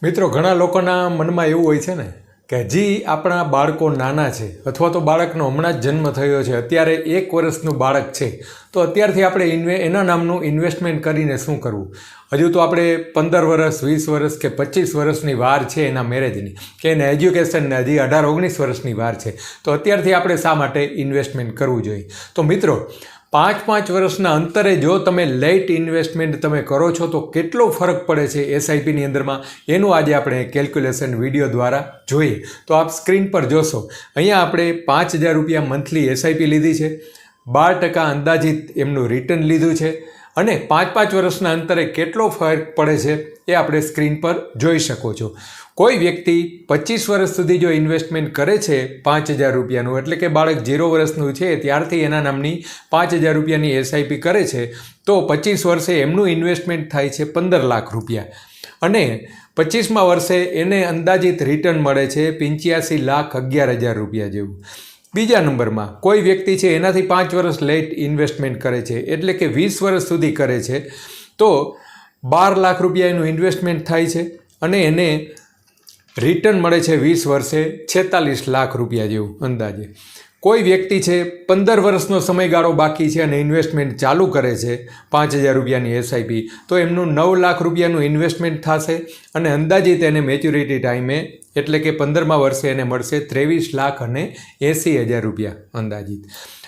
મિત્રો, ઘણા લોકોના મનમાં એવું હોય છે ને કે હજી આપણા બાળકો નાના છે અથવા તો બાળકનો હમણાં જ જન્મ થયો છે, અત્યારે 1 વર્ષનું બાળક છે, તો અત્યારથી આપણે એના નામનું ઇન્વેસ્ટમેન્ટ કરીને શું કરવું? હજુ તો આપણે 15 વર્ષ, 20 વર્ષ કે 25 વર્ષની વાર છે એના મેરેજની, કે એના એજ્યુકેશનને હજી 18-19 વર્ષની વાર છે, તો અત્યારથી આપણે શા માટે ઇન્વેસ્ટમેન્ટ કરવું જોઈએ? તો મિત્રો, 5 વર્ષના અંતરે જો તમે લેટ ઇન્વેસ્ટમેન્ટ તમે કરો છો તો કેટલો ફરક પડે છે એસઆઈપીની અંદરમાં, એનું આજે આપણે કેલ્ક્યુલેશન વિડીયો દ્વારા જોઈએ. તો આપ સ્ક્રીન પર જોશો, અહીંયા આપણે 5,000 રૂપિયા મંથલી એસઆઈપી લીધી છે, 12% અંદાજિત એમનું રિટર્ન લીધું છે, અને 5 વર્ષના અંતરે કેટલો ફરક પડે છે એ આપણે સ્ક્રીન પર જોઈ શકો છો. કોઈ વ્યક્તિ 25 વર્ષ સુધી જો ઇન્વેસ્ટમેન્ટ કરે છે 5,000 રૂપિયાનું, એટલે કે બાળક 0 વર્ષનું છે ત્યારથી એના નામની 5,000 રૂપિયાની એસઆઈપી કરે છે, તો 25 વર્ષે એમનું ઇન્વેસ્ટમેન્ટ થાય છે 15 લાખ રૂપિયા, અને 25મા વર્ષે એને અંદાજિત રિટર્ન મળે છે 85,11,000 રૂપિયા જેવું. બીજા નંબરમાં કોઈ વ્યક્તિ છે એનાથી 5 વર્ષ લેટ ઇન્વેસ્ટમેન્ટ કરે છે, એટલે કે 20 વર્ષ સુધી કરે છે, તો 12 લાખ રૂપિયા એનું ઇન્વેસ્ટમેન્ટ થાય છે, અને એને રિટર્ન મળે છે 20 વર્ષે 46 લાખ રૂપિયા જેવું અંદાજે. કોઈ વ્યક્તિ છે 15 વર્ષનો સમયગાળો બાકી છે અને ઇન્વેસ્ટમેન્ટ ચાલુ કરે છે 5,000 રૂપિયાની એસઆઈપી, તો એમનું 9 લાખ રૂપિયાનું ઇન્વેસ્ટમેન્ટ થશે, અને અંદાજિત એને મેચ્યુરિટી ટાઈમે એટલે કે 15મા વર્ષે એને મળશે 23,80,000 રૂપિયા અંદાજિત.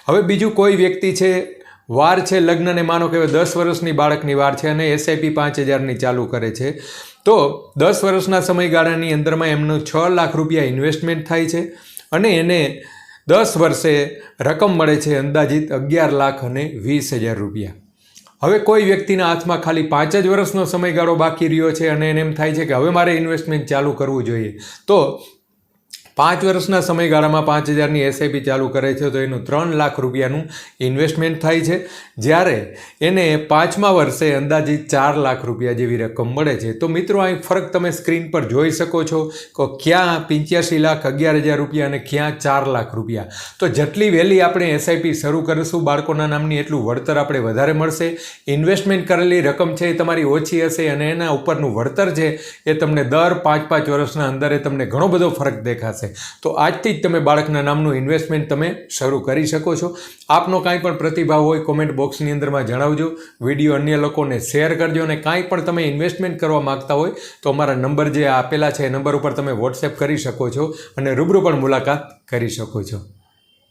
હવે બીજું કોઈ વ્યક્તિ છે, વાર છે લગ્નને, માનો કે 10 વર્ષની બાળકની વાર છે અને એસઆઈપી 5,000ની ચાલુ કરે છે, તો 10 વર્ષના સમયગાળાની અંદરમાં એમનું 6 લાખ રૂપિયા ઇન્વેસ્ટમેન્ટ થાય છે, અને એને 10 વર્ષે રકમ મળે છે અંદાજિત 11,20,000 રૂપિયા. હવે કોઈ વ્યક્તિના હાથમાં ખાલી 5 જ વર્ષનો સમયગાળો બાકી રહ્યો છે અને એને એમ થાય છે કે હવે મારે ઇન્વેસ્ટમેન્ટ ચાલુ કરવું જોઈએ, તો 5 વર્ષના સમયગાળામાં 5,000ની એસઆઈપી ચાલુ કરે છે, તો એનું 3 લાખ રૂપિયાનું ઇન્વેસ્ટમેન્ટ થાય છે, જ્યારે એને 5મા વર્ષે અંદાજિત 4 લાખ રૂપિયા જેવી રકમ મળે છે. તો મિત્રો, અહીં ફરક તમે સ્ક્રીન પર જોઈ શકો છો કે ક્યાં 85,11,000 રૂપિયા અને ક્યાં 4 લાખ રૂપિયા. તો જેટલી વહેલી આપણે એસઆઈપી શરૂ કરીશું બાળકોના નામની, એટલું વળતર આપણે વધારે મળશે. ઇન્વેસ્ટમેન્ટ કરેલી રકમ છે એ તમારી ઓછી હશે, અને એના ઉપરનું વળતર છે એ તમને દર 5 વર્ષના અંદરે તમને ઘણો બધો ફરક દેખાશે. તો આજથી જ તમે બાળકના નામનું ઇન્વેસ્ટમેન્ટ તમે શરૂ કરી શકો છો. આપનો કાંઈ પણ પ્રતિભાવ હોય કોમેન્ટ બોક્સની અંદરમાં જણાવજો, વિડીયો અન્ય લોકોને શેર કરજો, અને કાંઈ પણ તમે ઇન્વેસ્ટમેન્ટ કરવા માગતા હોય તો અમારા નંબર જે આપેલા છે એ નંબર ઉપર તમે વોટ્સએપ કરી શકો છો અને રૂબરૂ પણ મુલાકાત કરી શકો છો.